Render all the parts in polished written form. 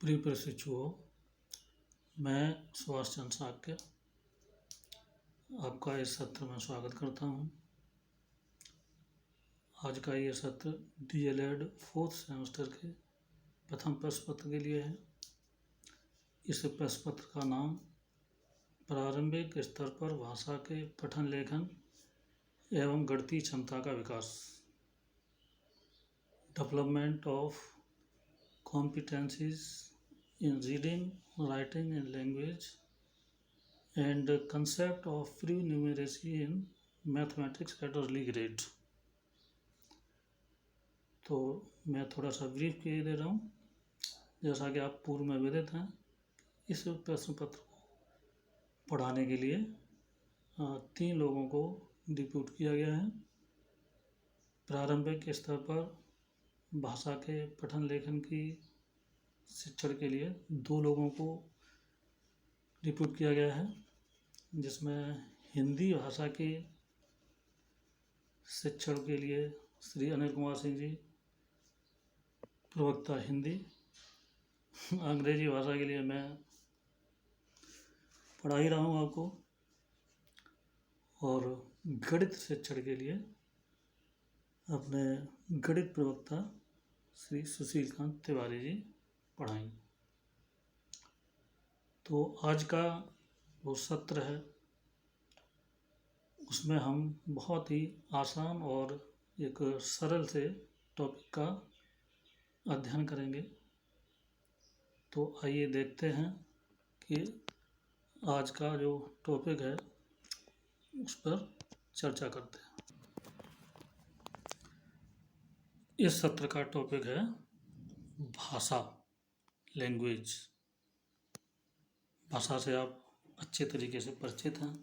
प्रिय प्रशिक्षुओं, मैं सुभाष चंद्र साक्य आपका इस सत्र में स्वागत करता हूं। आज का ये सत्र DLED 4th सेमेस्टर के प्रथम प्रश्न पत्र के लिए है। इस प्रश्न पत्र का नाम प्रारंभिक स्तर पर भाषा के पठन लेखन एवं गणितीय क्षमता का विकास, development of competencies in reading, writing and language and concept of pre-numeracy in mathematics at early grade। तो मैं थोड़ा सा ब्रीफ किए दे रहा हूँ। जैसा कि आप पूर्व में विदित हैं, इस प्रश्न पत्र को पढ़ाने के लिए 3 लोगों को डिप्यूट किया गया है। प्रारंभिक स्तर पर भाषा के पठन लेखन की शिक्षण के लिए 2 लोगों को डिप्यूट किया गया है, जिसमें हिंदी भाषा के शिक्षण के लिए श्री अनिल कुमार सिंह जी, प्रवक्ता हिंदी। अंग्रेजी भाषा के लिए मैं पढ़ा ही रहा हूँ आपको। और गणित शिक्षण के लिए अपने गणित प्रवक्ता श्री सुशील कांत तिवारी जी पढ़ाएंगे। तो आज का वो सत्र है, उसमें हम बहुत ही आसान और एक सरल से टॉपिक का अध्ययन करेंगे। तो आइए देखते हैं कि आज का जो टॉपिक है उस पर चर्चा करते हैं। इस सत्र का टॉपिक है भाषा, लैंग्वेज। भाषा से आप अच्छे तरीके से परिचित हैं,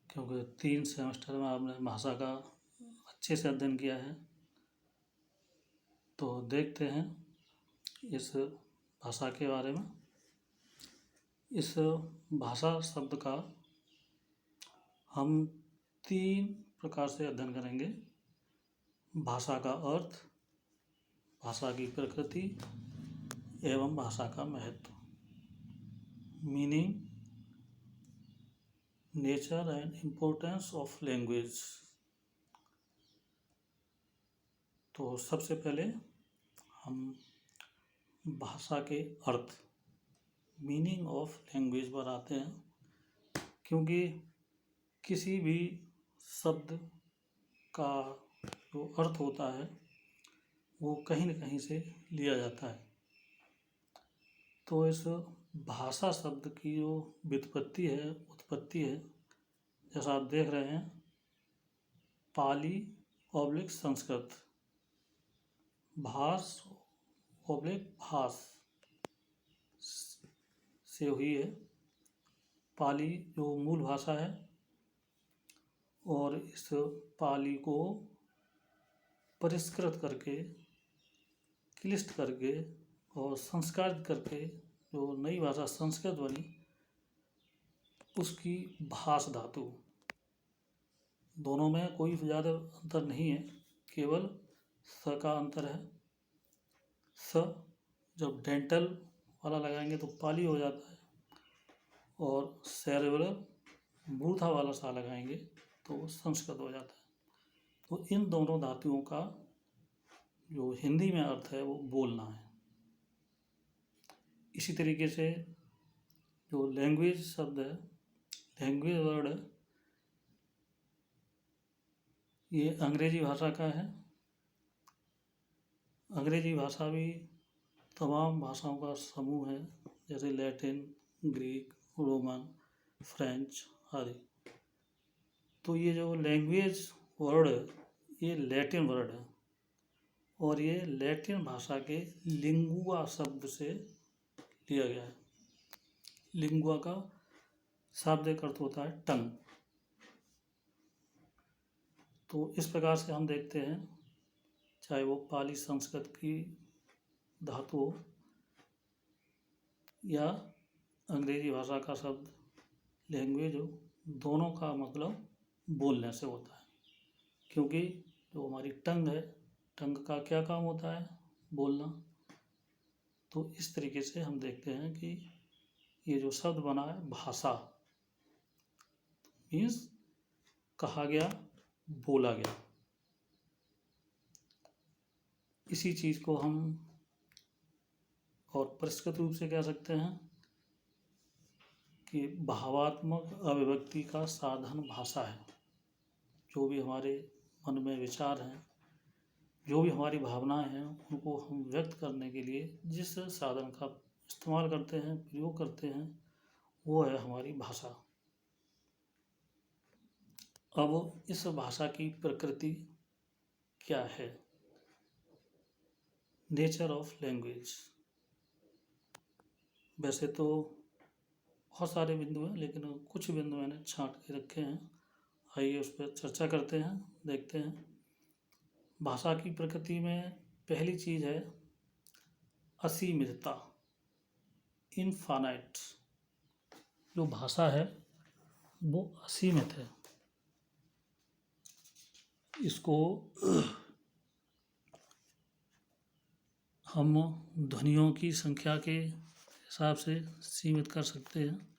क्योंकि 3 सेमेस्टर में आपने भाषा का अच्छे से अध्ययन किया है। तो देखते हैं इस भाषा के बारे में। इस भाषा शब्द का हम 3 प्रकार से अध्ययन करेंगे। भाषा का अर्थ, भाषा की प्रकृति एवं भाषा का महत्व। Meaning, nature and importance of language. तो सबसे पहले हम भाषा के अर्थ, मीनिंग ऑफ लैंग्वेज पर आते हैं, क्योंकि किसी भी शब्द का जो अर्थ होता है वो कहीं न कहीं से लिया जाता है। तो इस भाषा शब्द की जो व्युत्पत्ति है, उत्पत्ति है, जैसा आप देख रहे हैं, पाली ऑब्लिक संस्कृत, भाष ऑब्लिक भाष से हुई है। पाली जो मूल भाषा है, और इस पाली को परिष्कृत करके, क्लिष्ट करके और संस्कारित करके जो नई भाषा संस्कृत बनी, उसकी भाष धातु। दोनों में कोई ज़्यादा अंतर नहीं है, केवल स का अंतर है। स जब डेंटल वाला लगाएंगे तो पाली हो जाता है, और सेरेब्रल मूर्धा वाला सा लगाएंगे तो संस्कृत हो जाता है। तो इन दोनों धातुओं का जो हिंदी में अर्थ है वो बोलना है। इसी तरीके से जो लैंग्वेज शब्द है, लैंग्वेज वर्ड है, ये अंग्रेजी भाषा का है। अंग्रेजी भाषा भी तमाम भाषाओं का समूह है, जैसे लैटिन, ग्रीक, रोमन, फ्रेंच आदि। तो ये जो लैंग्वेज वर्ड है, ये लैटिन वर्ड है, और ये लैटिन भाषा के लिंगुआ शब्द से लिया गया है। लिंगुआ का शाब्दिक अर्थ होता है टंग। तो इस प्रकार से हम देखते हैं, चाहे वो पाली संस्कृत की धातु हो या अंग्रेजी भाषा का शब्द लैंग्वेज हो, दोनों का मतलब बोलने से होता है। क्योंकि जो हमारी टंग है, टंग का क्या काम होता है? बोलना। तो इस तरीके से हम देखते हैं कि ये जो शब्द बना है भाषा, मीन्स कहा गया, बोला गया। इसी चीज़ को हम और परिष्कृत रूप से कह सकते हैं कि भावात्मक अभिव्यक्ति का साधन भाषा है। जो भी हमारे मन में विचार हैं, जो भी हमारी भावनाएं हैं, उनको हम व्यक्त करने के लिए जिस साधन का इस्तेमाल करते हैं, प्रयोग करते हैं, वो है हमारी भाषा। अब इस भाषा की प्रकृति क्या है? Nature of language. वैसे तो बहुत सारे बिंदु हैं, लेकिन कुछ बिंदु मैंने छांट के रखे हैं। आइए उस पर चर्चा करते हैं, देखते हैं। भाषा की प्रकृति में पहली चीज़ है असीमितता, इनफाइनाइट। जो भाषा है वो असीमित है। इसको हम ध्वनियों की संख्या के हिसाब से सीमित कर सकते हैं,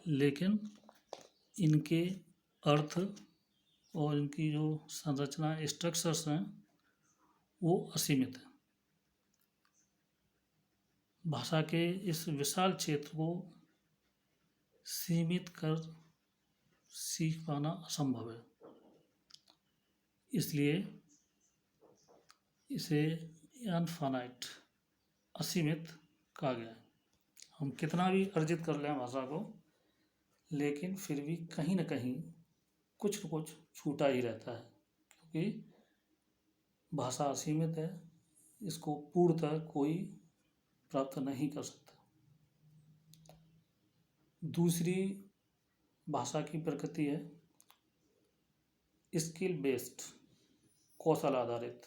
लेकिन इनके अर्थ और इनकी जो संरचना, स्ट्रक्चर्स हैं, वो असीमित है। भाषा के इस विशाल क्षेत्र को सीमित कर सीख पाना असंभव है, इसलिए इसे अनफाइनाइट, असीमित कहा गया है। हम कितना भी अर्जित कर लें भाषा को, लेकिन फिर भी कहीं ना कहीं कुछ न कुछ छूटा ही रहता है, क्योंकि भाषा असीमित है। इसको पूर्णतः कोई प्राप्त नहीं कर सकता। दूसरी भाषा की प्रकृति है स्किल बेस्ड, कौशल आधारित।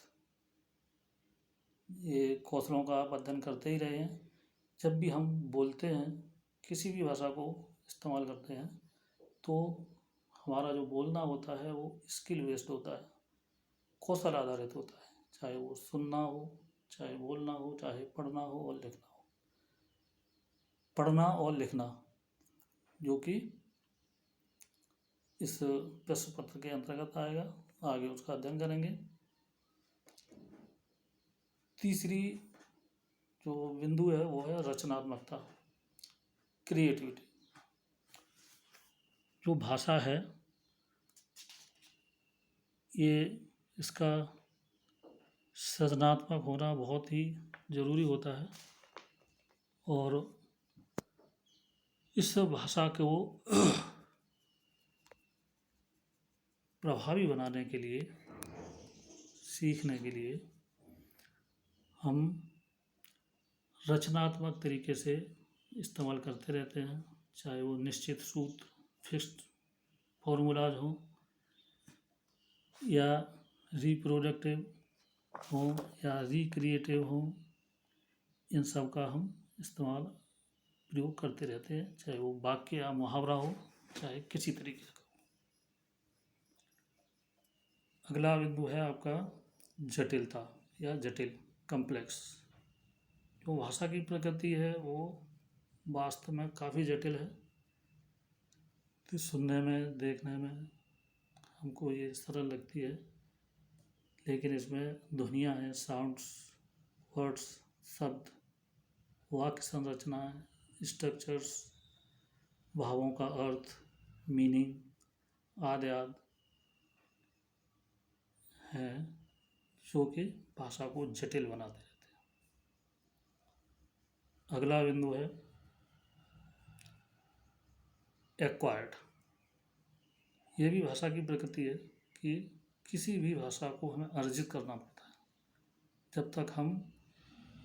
ये कौशलों का आप अध्ययन करते ही रहे हैं। जब भी हम बोलते हैं, किसी भी भाषा को इस्तेमाल करते हैं, तो हमारा जो बोलना होता है वो स्किल बेस्ड होता है, कौशल आधारित होता है। चाहे वो सुनना हो, चाहे बोलना हो, चाहे पढ़ना हो और लिखना हो। पढ़ना और लिखना, जो कि इस प्रश्न पत्र के अंतर्गत आएगा, आगे उसका अध्ययन करेंगे। तीसरी जो बिंदु है वो है रचनात्मकता, क्रिएटिविटी। जो भाषा है ये, इसका सृजनात्मक होना बहुत ही ज़रूरी होता है, और इस भाषा को प्रभावी बनाने के लिए, सीखने के लिए हम रचनात्मक तरीके से इस्तेमाल करते रहते हैं। चाहे वो निश्चित सूत्र, फिक्स्ड फॉर्मूलाज हो, या रिप्रोडक्टिव हो, या रिक्रिएटिव हो, इन सब का हम इस्तेमाल, प्रयोग करते रहते हैं। चाहे वो वाक्य या मुहावरा हो, चाहे किसी तरीके का। अगला बिंदु है आपका जटिलता या जटिल, कॉम्प्लेक्स। जो भाषा की प्रकृति है वो वास्तव में काफ़ी जटिल है। तो सुनने में, देखने में हमको ये सरल लगती है, लेकिन इसमें ध्वनियाँ हैं, साउंड्स, वर्ड्स, शब्द, वाक्य संरचना, स्ट्रक्चर्स, भावों का अर्थ, मीनिंग आदि आदि हैं, जो कि भाषा को जटिल बनाते रहते हैं। अगला बिंदु है एक्वायर्ड। ये भी भाषा की प्रकृति है कि किसी भी भाषा को हमें अर्जित करना पड़ता है। जब तक हम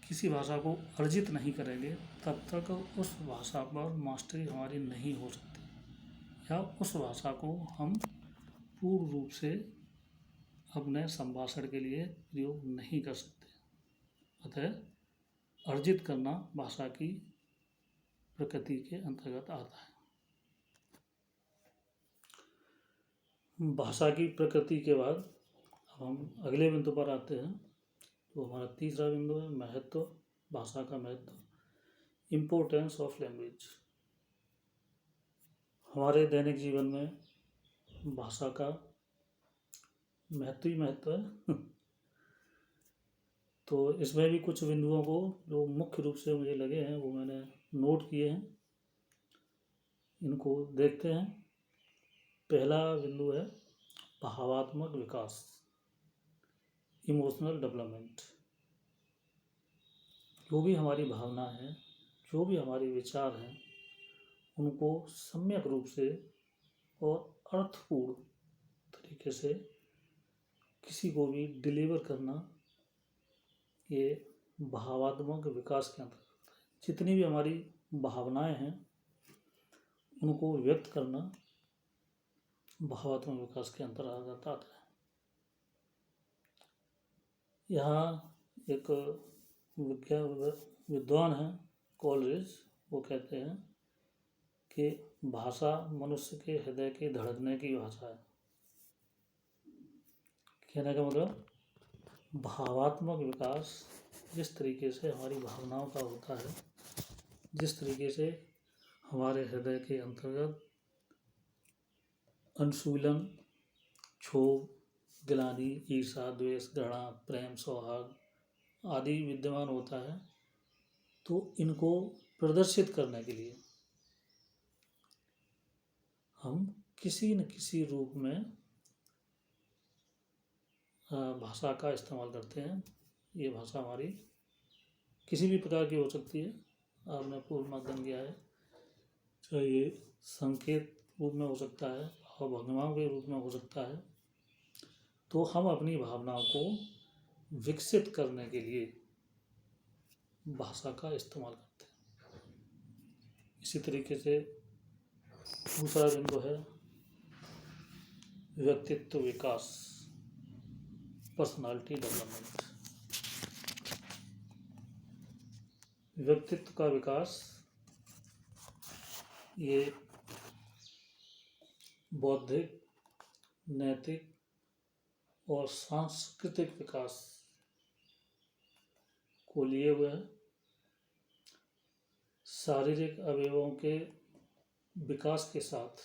किसी भाषा को अर्जित नहीं करेंगे, तब तक उस भाषा पर मास्टरी हमारी नहीं हो सकती, या उस भाषा को हम पूर्ण रूप से अपने संभाषण के लिए प्रयोग नहीं कर सकते। अतः अर्जित करना भाषा की प्रकृति के अंतर्गत आता है। भाषा की प्रकृति के बाद अब हम अगले बिंदु पर आते हैं। तो हमारा तीसरा बिंदु है महत्व भाषा का महत्व, इम्पोर्टेंस ऑफ लैंग्वेज। हमारे दैनिक जीवन में भाषा का महत्व ही महत्व है। तो इसमें भी कुछ बिंदुओं को जो मुख्य रूप से मुझे लगे हैं वो मैंने नोट किए हैं, इनको देखते हैं। पहला बिंदु है भावात्मक विकास, इमोशनल डेवलपमेंट। जो भी हमारी भावना है, जो भी हमारे विचार हैं, उनको सम्यक रूप से और अर्थपूर्ण तरीके से किसी को भी डिलीवर करना, ये भावात्मक विकास के अंतर्गत आता है। जितनी भी हमारी भावनाएं हैं उनको व्यक्त करना भावात्मक विकास के अंतर्गत आता है। यहाँ एक विद्वान हैं कॉलरिज, वो कहते हैं कि भाषा मनुष्य के हृदय के धड़कने की भाषा है। कहने का मतलब भावात्मक विकास जिस तरीके से हमारी भावनाओं का होता है, जिस तरीके से हमारे हृदय के अंतर्गत अनुशीलन, क्षोभ, ग्लानि, ईर्षा, द्वेष, घृणा, प्रेम, सौहार्द आदि विद्यमान होता है, तो इनको प्रदर्शित करने के लिए हम किसी न किसी रूप में भाषा का इस्तेमाल करते हैं। ये भाषा हमारी किसी भी प्रकार की हो सकती है। आपने पूर्व माध्यम दिया है, चाहे ये संकेत रूप में हो सकता है और भंगिमाओं के रूप में हो सकता है। तो हम अपनी भावनाओं को विकसित करने के लिए भाषा का इस्तेमाल करते हैं। इसी तरीके से दूसरा बिंदु है व्यक्तित्व विकास, पर्सनालिटी डेवलपमेंट। व्यक्तित्व का विकास ये बौद्धिक, नैतिक और सांस्कृतिक विकास को लिए हुए है। शारीरिक अवयवों के विकास के साथ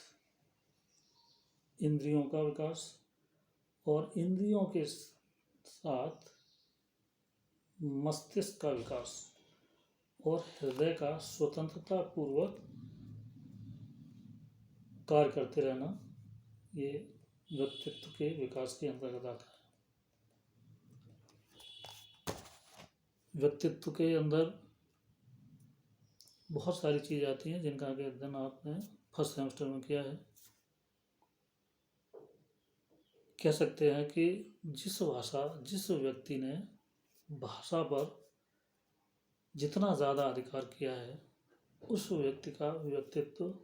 इंद्रियों का विकास और इंद्रियों के साथ मस्तिष्क का विकास और हृदय का स्वतंत्रता पूर्वक कार्य करते रहना, ये व्यक्तित्व के विकास के अंतर्गत आता है। व्यक्तित्व के अंदर बहुत सारी चीज़ आती हैं जिनका अध्ययन आपने फर्स्ट सेमेस्टर में किया है। कह सकते हैं कि जिस व्यक्ति ने भाषा पर जितना ज़्यादा अधिकार किया है, उस व्यक्ति का व्यक्तित्व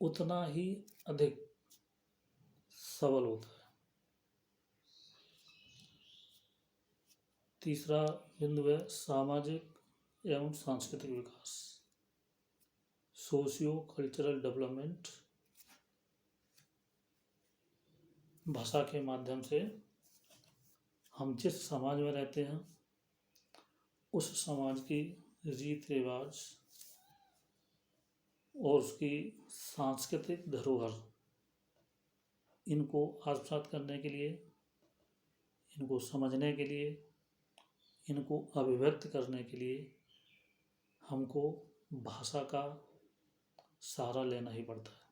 उतना ही अधिक सबल होता है। तीसरा बिंदु है सामाजिक एवं सांस्कृतिक विकास, सोशियो कल्चरल डेवलपमेंट। भाषा के माध्यम से हम जिस समाज में रहते हैं उस समाज की रीत रिवाज और उसकी सांस्कृतिक धरोहर, इनको आत्मसात करने के लिए, इनको समझने के लिए, इनको अभिव्यक्त करने के लिए हमको भाषा का सहारा लेना ही पड़ता है।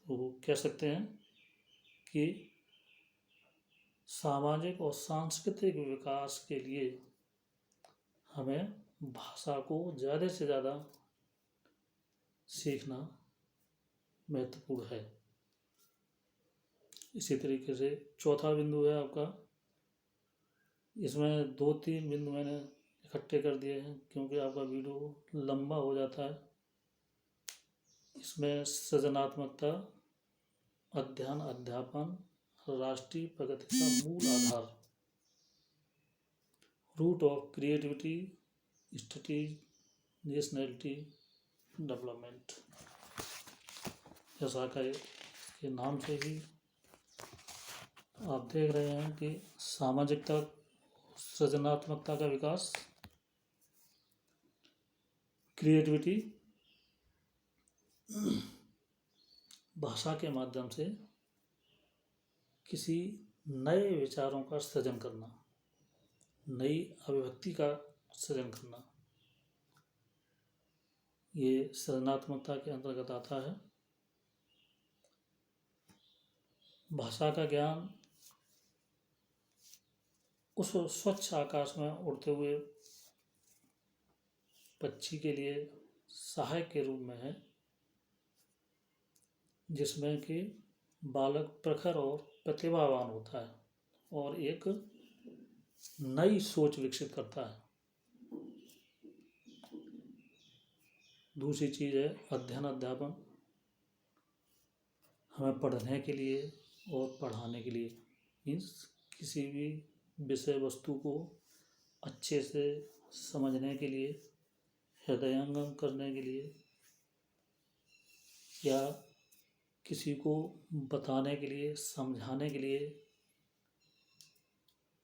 तो कह सकते हैं कि सामाजिक और सांस्कृतिक विकास के लिए हमें भाषा को ज़्यादा से ज़्यादा सीखना महत्वपूर्ण है। इसी तरीके से चौथा बिंदु है आपका, इसमें 2-3 बिंदु मैंने इकट्ठे कर दिए हैं क्योंकि आपका वीडियो लंबा हो जाता है। इसमें सृजनात्मकता, अध्ययन अध्यापन, राष्ट्रीय प्रगति का मूल आधार, root of creativity, studies, nationality development. जैसा के नाम से ही आप देख रहे हैं कि सामाजिकता सृजनात्मकता का विकास, क्रिएटिविटी, भाषा के माध्यम से किसी नए विचारों का सृजन करना, नई अभिव्यक्ति का सृजन करना, ये सृजनात्मकता के अंतर्गत आता है। भाषा का ज्ञान उस स्वच्छ आकाश में उड़ते हुए पक्षी के लिए सहायक के रूप में है, जिसमें कि बालक प्रखर और प्रतिभावान होता है और एक नई सोच विकसित करता है। दूसरी चीज़ है अध्ययन अध्यापन। हमें पढ़ने के लिए और पढ़ाने के लिए, मीन्स किसी भी विषय वस्तु को अच्छे से समझने के लिए, हृदयंगम करने के लिए, या किसी को बताने के लिए, समझाने के लिए,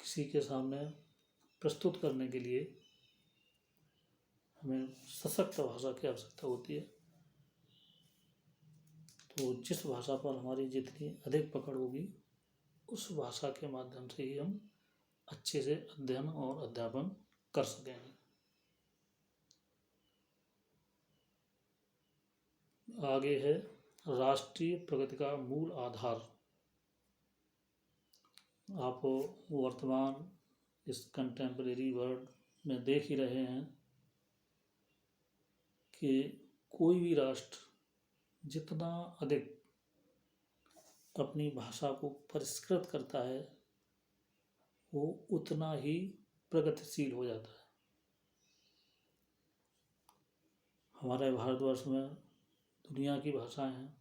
किसी के सामने प्रस्तुत करने के लिए हमें सशक्त भाषा की आवश्यकता होती है। तो जिस भाषा पर हमारी जितनी अधिक पकड़ होगी, उस भाषा के माध्यम से ही हम अच्छे से अध्ययन और अध्यापन कर सकेंगे। आगे है राष्ट्रीय प्रगति का मूल आधार। आप वर्तमान इस कंटेम्परेरी वर्ल्ड में देख ही रहे हैं कि कोई भी राष्ट्र जितना अधिक अपनी भाषा को परिष्कृत करता है, वो उतना ही प्रगतिशील हो जाता है। हमारे भारतवर्ष में दुनिया की भाषाएं हैं,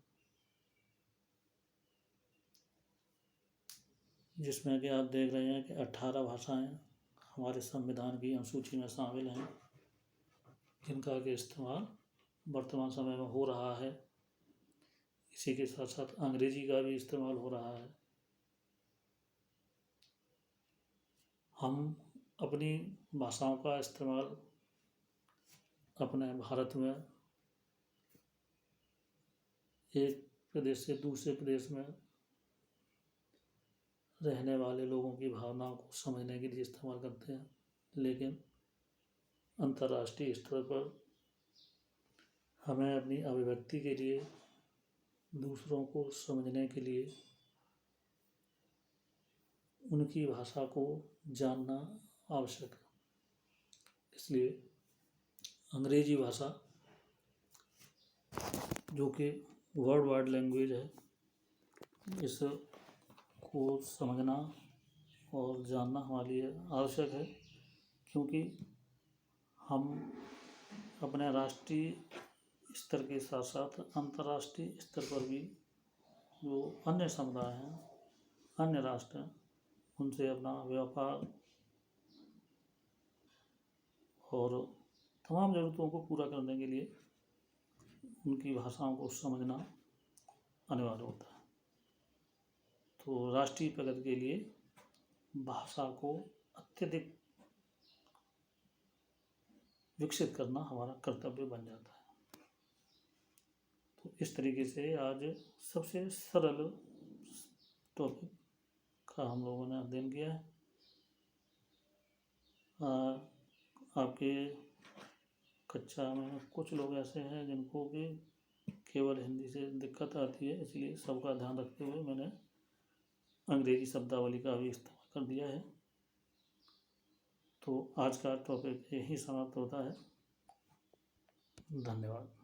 जिसमें कि आप देख रहे हैं कि 18 भाषाएं हमारे संविधान की अनुसूची में शामिल हैं, जिनका कि इस्तेमाल वर्तमान समय में हो रहा है। इसी के साथ साथ अंग्रेजी का भी इस्तेमाल हो रहा है। हम अपनी भाषाओं का इस्तेमाल अपने भारत में एक प्रदेश से दूसरे प्रदेश में रहने वाले लोगों की भावनाओं को समझने के लिए इस्तेमाल करते हैं, लेकिन अंतर्राष्ट्रीय स्तर पर हमें अपनी अभिव्यक्ति के लिए, दूसरों को समझने के लिए उनकी भाषा को जानना आवश्यक है। इसलिए अंग्रेजी भाषा, जो कि वर्ल्ड वाइड लैंग्वेज है, इसको समझना और जानना हमारे लिए आवश्यक है, क्योंकि हम अपने राष्ट्रीय स्तर के साथ साथ अंतर्राष्ट्रीय स्तर पर भी जो अन्य समुदाय हैं, अन्य राष्ट्र हैं, उनसे अपना व्यापार और तमाम ज़रूरतों को पूरा करने के लिए उनकी भाषाओं को समझना अनिवार्य होता है। तो राष्ट्रीय प्रगति के लिए भाषा को अत्यधिक विकसित करना हमारा कर्तव्य बन जाता है। तो इस तरीके से आज सबसे सरल टॉपिक का हम लोगों ने अध्ययन किया है। आपके कक्षा में कुछ लोग ऐसे हैं जिनको कि केवल हिंदी से दिक्कत आती है, इसलिए सबका ध्यान रखते हुए मैंने अंग्रेजी शब्दावली का भी इस्तेमाल कर दिया है। तो आज का टॉपिक यही समाप्त होता है। धन्यवाद।